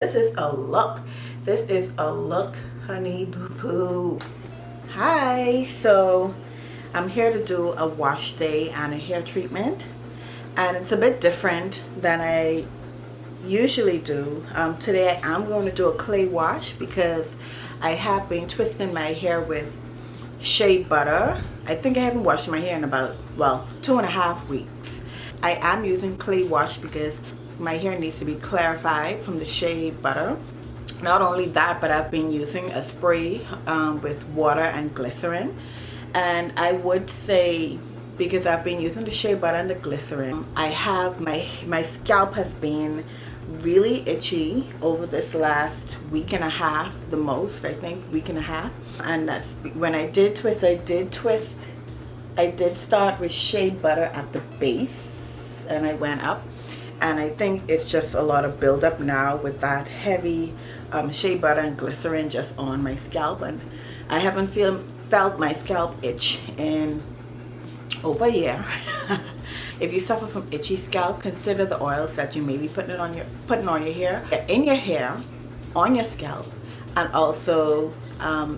This is a look. This is a look, honey boo boo. Hi, so I'm here to do a wash day and a hair treatment, and it's a bit different than I usually do. Today I'm going to do a clay wash because I have been twisting my hair with shea butter. I think I haven't washed my hair in about, well, 2.5 weeks. I am using clay wash because my hair needs to be clarified from the shea butter. Not only that, but I've been using a spray with water and glycerin. And I would say, because I've been using the shea butter and the glycerin, I have my scalp has been really itchy over this last week and a half, the most, I think, week and a half. And that's when I did twist. I did start with shea butter at the base, and I went up, and I think it's just a lot of buildup now with that heavy shea butter and glycerin just on my scalp, and I haven't felt my scalp itch in over a year. If you suffer from itchy scalp, consider the oils that you may be putting on your hair, in your hair, on your scalp, and also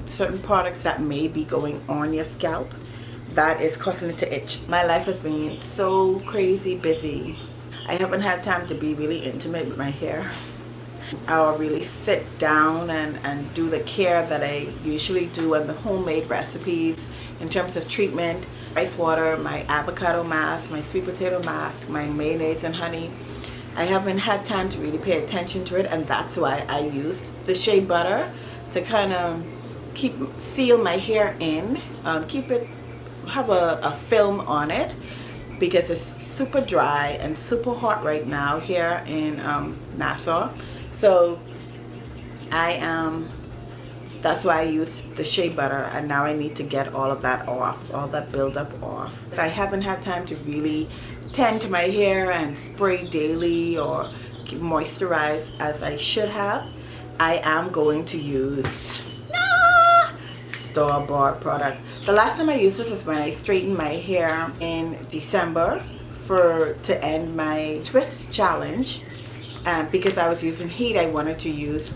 certain products that may be going on your scalp that is causing it to itch. My life has been so crazy busy. I haven't had time to be really intimate with my hair. I'll really sit down and do the care that I usually do, and the homemade recipes in terms of treatment, rice water, my avocado mask, my sweet potato mask, my mayonnaise and honey. I haven't had time to really pay attention to it, and that's why I used the shea butter to kind of seal my hair in, have a film on it, because it's super dry and super hot right now here in Nassau. So that's why I used the shea butter, and now I need to get all of that off, all that buildup off. I haven't had time to really tend to my hair and spray daily or moisturize as I should have. I am going to use store-bought product. The last time I used this was when I straightened my hair in December to end my twist challenge. Because I was using heat, I wanted to use,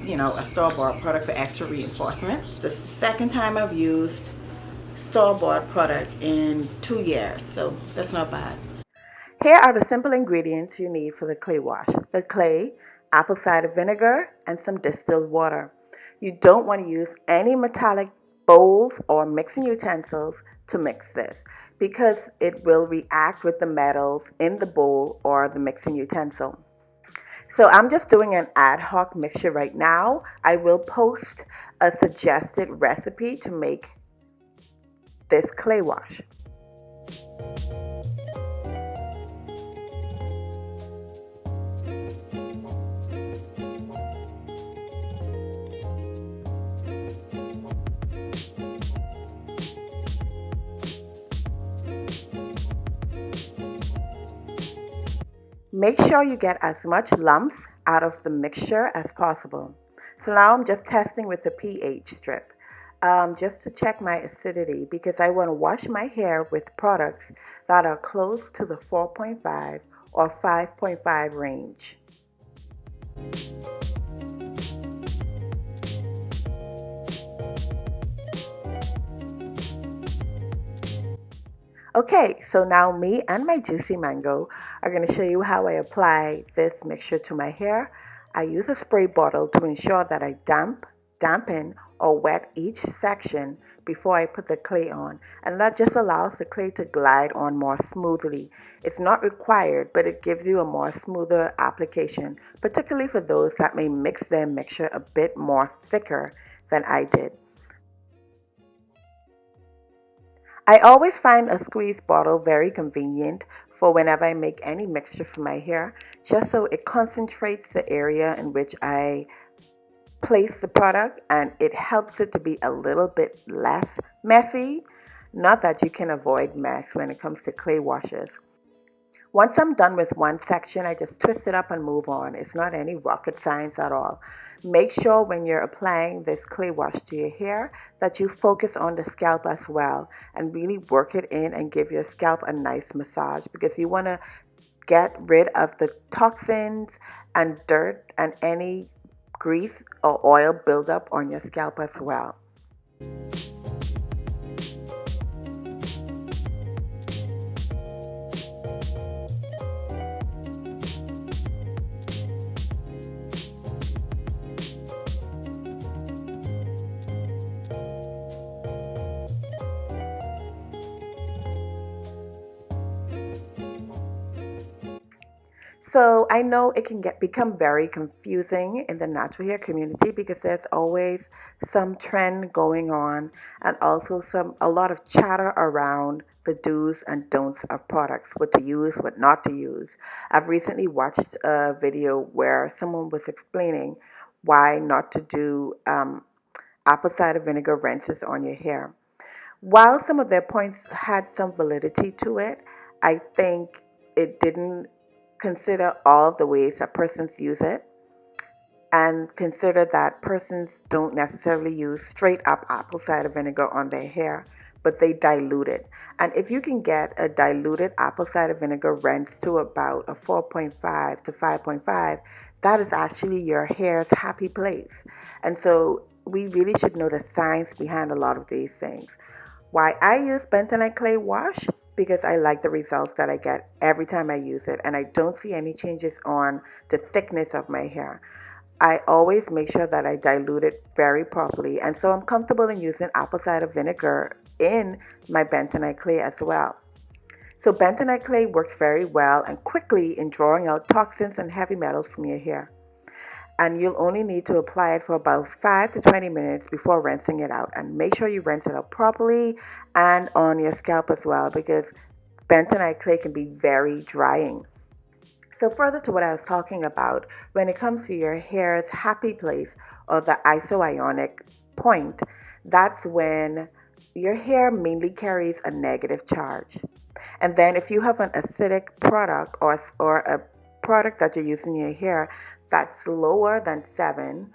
a store-bought product for extra reinforcement. It's the second time I've used store-bought product in 2 years, so that's not bad. Here are the simple ingredients you need for the clay wash. The clay, apple cider vinegar, and some distilled water. You don't want to use any metallic bowls or mixing utensils to mix this, because it will react with the metals in the bowl or the mixing utensil. So I'm just doing an ad hoc mixture right now. I will post a suggested recipe to make this clay wash. Make sure you get as much lumps out of the mixture as possible. So now I'm just testing with the pH strip, just to check my acidity, because I want to wash my hair with products that are close to the 4.5 or 5.5 range. Okay, so now me and my juicy mango are going to show you how I apply this mixture to my hair. I use a spray bottle to ensure that I dampen or wet each section before I put the clay on, and that just allows the clay to glide on more smoothly. It's not required, but it gives you a more smoother application, particularly for those that may mix their mixture a bit more thicker than I did. I always find a squeeze bottle very convenient for whenever I make any mixture for my hair, just so it concentrates the area in which I place the product, and it helps it to be a little bit less messy. Not that you can avoid mess when it comes to clay washes. Once I'm done with one section, I just twist it up and move on. It's not any rocket science at all. Make sure when you're applying this clay wash to your hair that you focus on the scalp as well, and really work it in and give your scalp a nice massage, because you want to get rid of the toxins and dirt and any grease or oil buildup on your scalp as well. So I know it can become very confusing in the natural hair community because there's always some trend going on and also a lot of chatter around the do's and don'ts of products, what to use, what not to use. I've recently watched a video where someone was explaining why not to do apple cider vinegar rinses on your hair. While some of their points had some validity to it, I think it didn't consider all the ways that persons use it and consider that persons don't necessarily use straight up apple cider vinegar on their hair, but they dilute it. And if you can get a diluted apple cider vinegar rinse to about a 4.5 to 5.5, that is actually your hair's happy place. And so we really should know the science behind a lot of these things. Why I use bentonite clay wash? Because I like the results that I get every time I use it, and I don't see any changes on the thickness of my hair. I always make sure that I dilute it very properly, and so I'm comfortable in using apple cider vinegar in my bentonite clay as well. So bentonite clay works very well and quickly in drawing out toxins and heavy metals from your hair. And you'll only need to apply it for about 5 to 20 minutes before rinsing it out. And make sure you rinse it out properly and on your scalp as well, because bentonite clay can be very drying. So further to what I was talking about, when it comes to your hair's happy place or the isoionic point, that's when your hair mainly carries a negative charge. And then if you have an acidic product or a product that you're using in your hair that's lower than 7,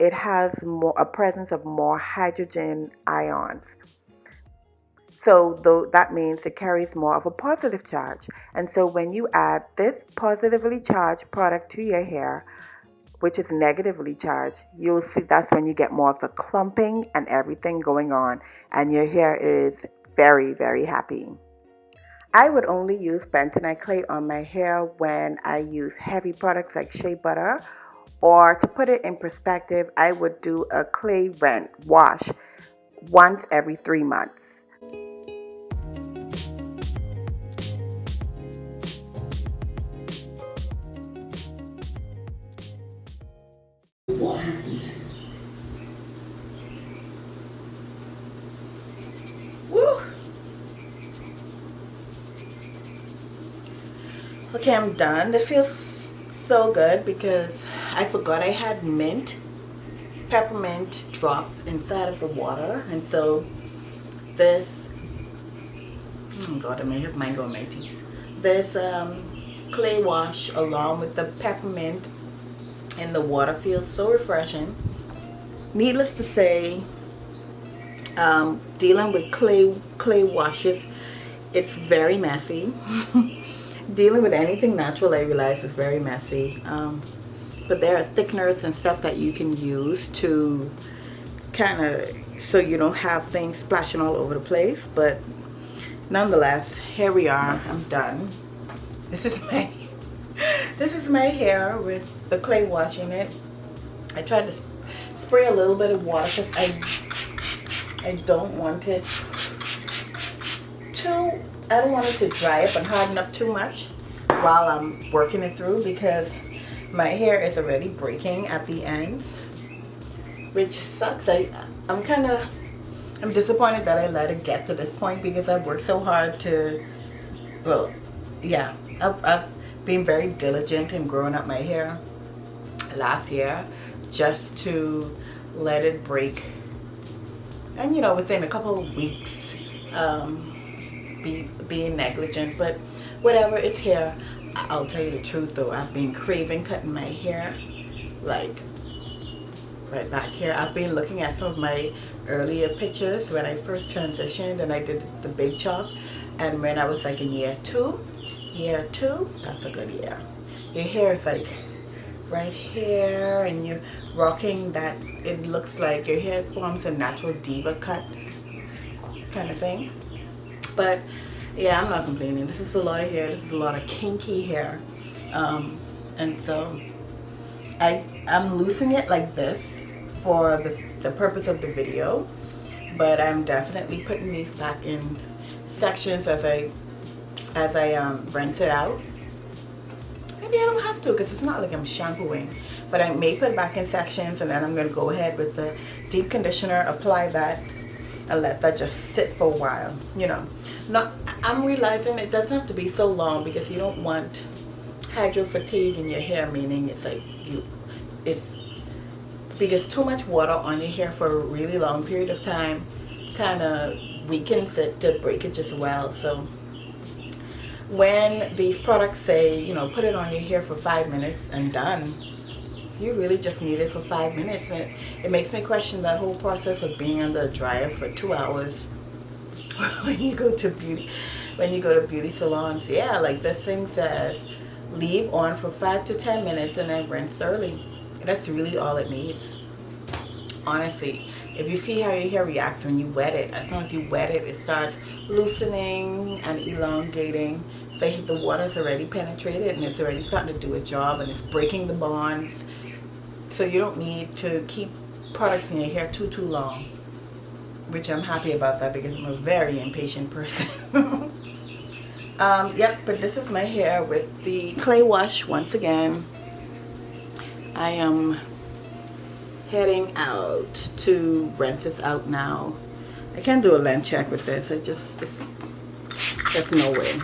it has a presence of more hydrogen ions. So that means it carries more of a positive charge. And so when you add this positively charged product to your hair, which is negatively charged, you'll see that's when you get more of the clumping and everything going on, and your hair is very, very happy. I would only use bentonite clay on my hair when I use heavy products like shea butter, or to put it in perspective, I would do a clay wash once every 3 months. Okay, I'm done. This feels so good because I forgot I had peppermint drops inside of the water, and so this, oh God, I may have mango on my teeth. This clay wash along with the peppermint in the water feels so refreshing. Needless to say, dealing with clay washes, it's very messy. Dealing with anything natural, I realize, is very messy. But there are thickeners and stuff that you can use to kind of, so you don't have things splashing all over the place. But nonetheless, here we are. I'm done. This is my hair with the clay wash in it. I tried to spray a little bit of water because I don't want it to dry up and harden up too much while I'm working it through, because my hair is already breaking at the ends, which sucks. I'm disappointed that I let it get to this point because I've worked so hard to, well, yeah, I've been very diligent in growing up my hair last year just to let it break, and within a couple of weeks being negligent. But whatever, it's hair. I'll tell you the truth though, I've been craving cutting my hair, like right back here. I've been looking at some of my earlier pictures when I first transitioned and I did the big chop, and when I was like in year 2, year 2, that's a good year. Your hair is like right here, and you're rocking that. It looks like your hair forms a natural diva cut kind of thing. But yeah, I'm not complaining. This is a lot of hair. This is a lot of kinky hair. And so I'm loosening it like this for the purpose of the video, but I'm definitely putting these back in sections as I rinse it out. Maybe I don't have to, because it's not like I'm shampooing, but I may put it back in sections, and then I'm going to go ahead with the deep conditioner, apply that, and let that just sit for a while. You know, I'm realizing it doesn't have to be so long, because you don't want hydro fatigue in your hair, meaning it's like because too much water on your hair for a really long period of time kind of weakens it to breakage as well. So when these products say, you know, put it on your hair for 5 minutes and done, you really just need it for 5 minutes. And it makes me question that whole process of being under a dryer for 2 hours when you go to beauty salons. Yeah, like this thing says leave on for 5 to 10 minutes and then rinse thoroughly. That's really all it needs. Honestly, if you see how your hair reacts when you wet it, as soon as you wet it, it starts loosening and elongating. The water's already penetrated, and it's already starting to do its job, and it's breaking the bonds. So you don't need to keep products in your hair too long, which I'm happy about that, because I'm a very impatient person. Yep, but this is my hair with the clay wash once again. I am heading out to rinse this out now. I can't do a length check with this. There's no way.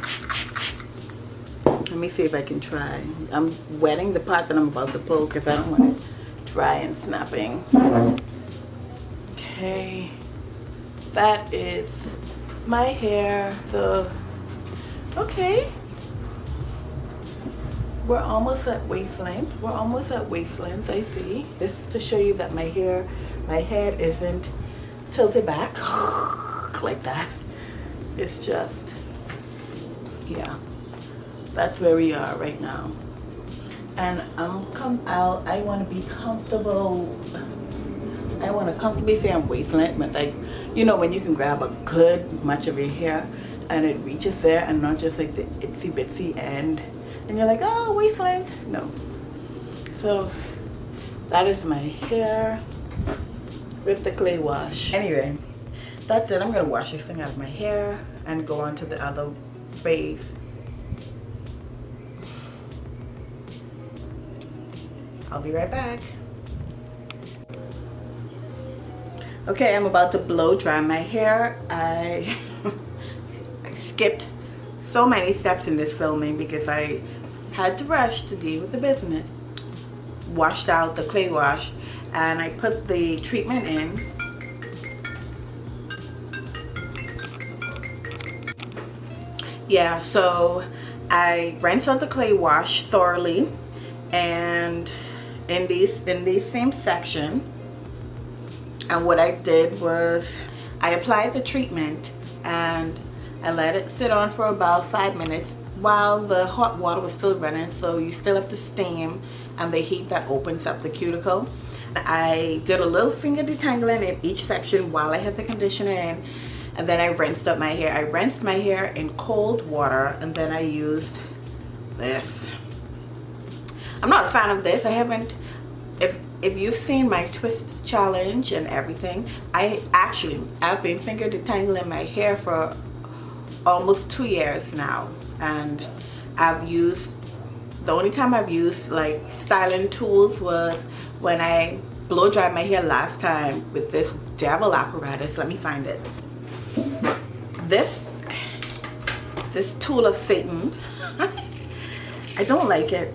Let me see if I can try. I'm wetting the part that I'm about to pull, because I don't want it dry and snapping. Okay, that is my hair. So, okay. We're almost at waist length. We're almost at waist length, I see. This is to show you that my head isn't tilted back like that. It's just, yeah, that's where we are right now. And I want to be comfortable. I want to comfortably say I'm waist length, but like, you know, when you can grab a good much of your hair and it reaches there, and not just like the itsy bitsy end. And you're like, oh, waist length. No. So that is my hair with the clay wash. Anyway, that's it. I'm going to wash this thing out of my hair and go on to the other phase. I'll be right back. Okay, I'm about to blow dry my hair. I skipped so many steps in this filming because I had to rush to deal with the business. Washed out the clay wash, and I put the treatment in. Yeah, so I rinsed out the clay wash thoroughly, and in these same section. And what I did was I applied the treatment and I let it sit on for about 5 minutes while the hot water was still running, so you still have to steam, and the heat that opens up the cuticle. I did a little finger detangling in each section while I had the conditioner in, and then I rinsed up my hair. I rinsed my hair in cold water, and then I used this. I'm not a fan of this. I haven't, if you've seen my twist challenge and everything, I've been finger detangling my hair for almost 2 years now, and the only time I've used like styling tools was when I blow dried my hair last time with this devil apparatus. Let me find it. This tool of Satan. I don't like it.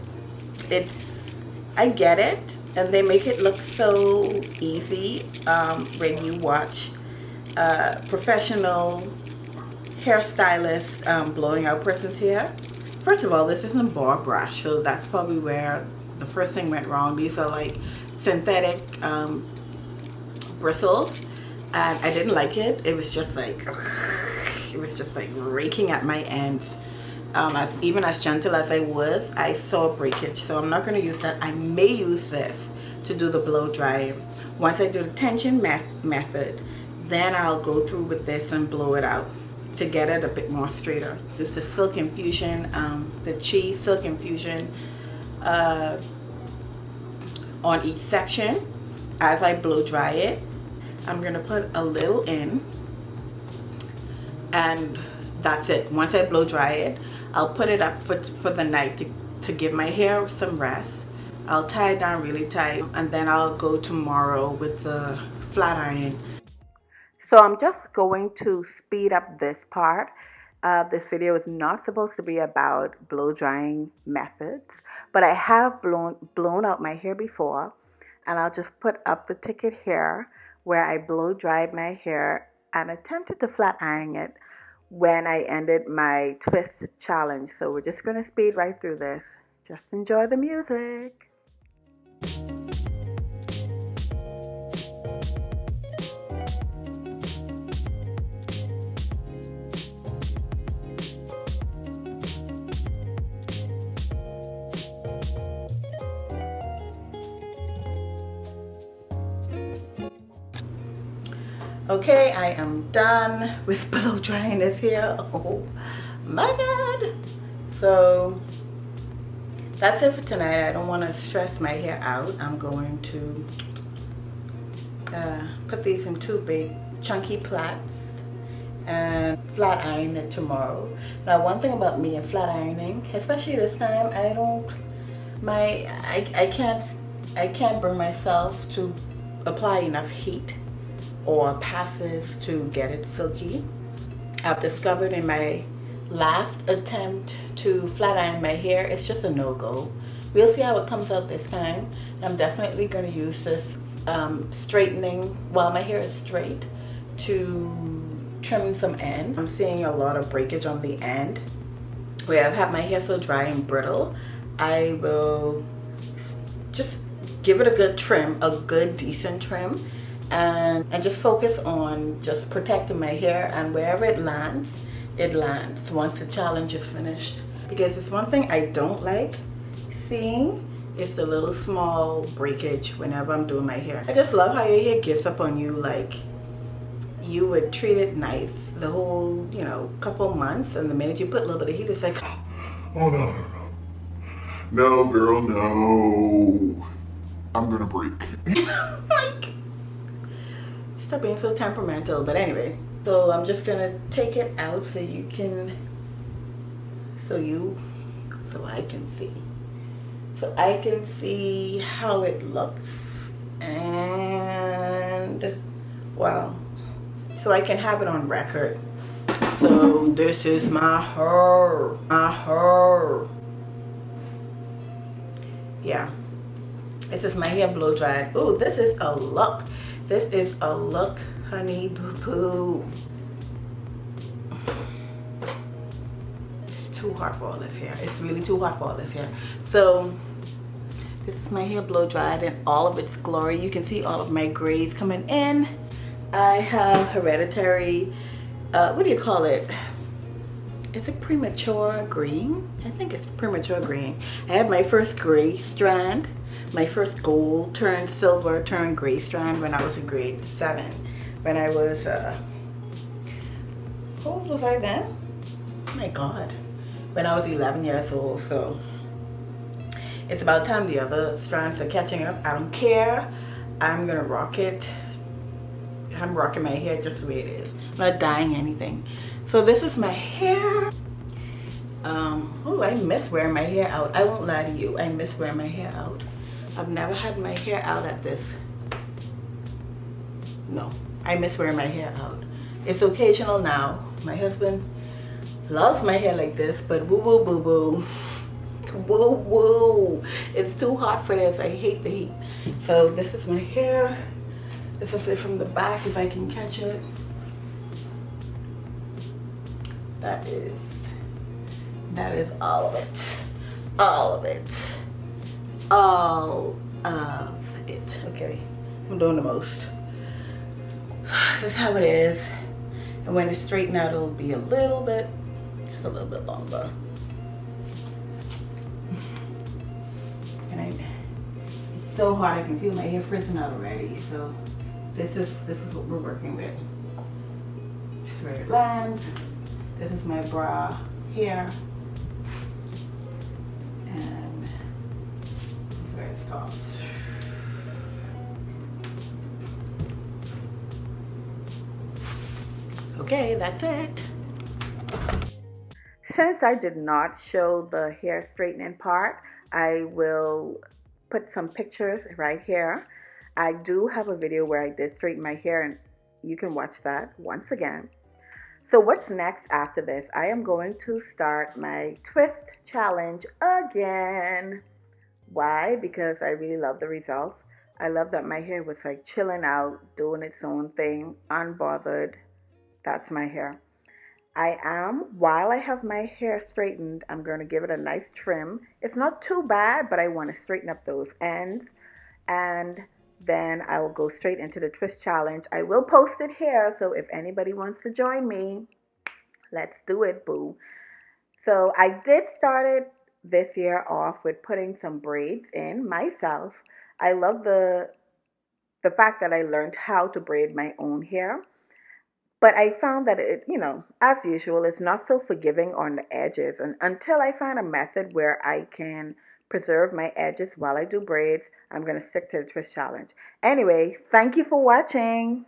I get it, and they make it look so easy when you watch professional hairstylist blowing out person's hair. First of all, this isn't a bar brush, so that's probably where the first thing went wrong. These are like synthetic bristles, and I didn't like it. It was just like raking at my ends. even as gentle as I was, I saw breakage, so I'm not going to use that. I may use this to do the blow drying. Once I do the tension method, then I'll go through with this and blow it out to get it a bit more straighter. This is the silk infusion, the cheese silk infusion on each section. As I blow dry it, I'm gonna put a little in, and that's it. Once I blow dry it, I'll put it up for the night to give my hair some rest. I'll tie it down really tight, and then I'll go tomorrow with the flat iron. So I'm just going to speed up this part. This video is not supposed to be about blow drying methods, but I have blown out my hair before, and I'll just put up the ticket here where I blow dried my hair and attempted to flat iron it when I ended my twist challenge. So we're just going to speed right through this. Just enjoy the music. Okay, I am done with blow drying this hair. Oh my god. So that's it for tonight. I don't want to stress my hair out. I'm going to put these in two big chunky plaits and flat iron it tomorrow. Now, one thing about me and flat ironing, especially this time, I can't bring myself to apply enough heat or passes to get it silky. I've discovered in my last attempt to flat iron my hair, it's just a no-go. We'll see how it comes out this time. I'm definitely going to use this straightening while my hair is straight to trim some ends. I'm seeing a lot of breakage on the end where I've had my hair so dry and brittle. I will just give it a good trim, a good decent trim, and just focus on just protecting my hair, and wherever it lands once the challenge is finished. Because it's one thing I don't like seeing is the little small breakage whenever I'm doing my hair. I just love how your hair gives up on you, like you would treat it nice the whole, couple months, and the minute you put a little bit of heat, it's like, oh no, girl, no, I'm gonna break. like, stop being so temperamental. But anyway, so I'm just gonna take it out so I can see how it looks, and wow, so I can have it on record. So this is my hair. Yeah, this is my hair blow dried. Oh, this is a look. This is a look, honey boo boo. It's too hot for all this hair. It's really too hot for all this hair. So this is my hair blow dried in all of its glory. You can see all of my grays coming in. I have hereditary, what do you call it? Is it premature green? I think it's premature green. I had my first gray strand, my first gold turned silver turned gray strand when I was in grade 7. When I was, how old was I then? Oh my God. When I was 11 years old. So it's about time the other strands are catching up. I don't care. I'm gonna rock it. I'm rocking my hair just the way it is. I'm not dyeing anything. So this is my hair. Oh, I miss wearing my hair out. I won't lie to you. I miss wearing my hair out. I've never had my hair out at this. No, I miss wearing my hair out. It's occasional now. My husband loves my hair like this, but woo woo boo boo. Woo woo. It's too hot for this. I hate the heat. So this is my hair. This is it from the back, if I can catch it. That is all of it. All of it. All of it. Okay, I'm doing the most. This is how it is. And when it's straightened out, it'll be just a little bit longer. so hot I can feel my hair frizzing out already. So this is what we're working with. This is where it lands. This is my bra here. And this is where it stops. Okay, that's it. Since I did not show the hair straightening part, I will put some pictures right here. I do have a video where I did straighten my hair, and you can watch that once again. So what's next after this? I am going to start my twist challenge again. Why? Because I really love the results. I love that my hair was like chilling out, doing its own thing, unbothered. That's my hair. While I have my hair straightened, I'm going to give it a nice trim. It's not too bad, but I want to straighten up those ends. And then I will go straight into the twist challenge. I will post it here, so if anybody wants to join me, let's do it, boo. So I did start it this year off with putting some braids in myself. I love the fact that I learned how to braid my own hair. But I found that it, as usual, it's not so forgiving on the edges. And until I find a method where I can preserve my edges while I do braids, I'm going to stick to the twist challenge. Anyway, thank you for watching.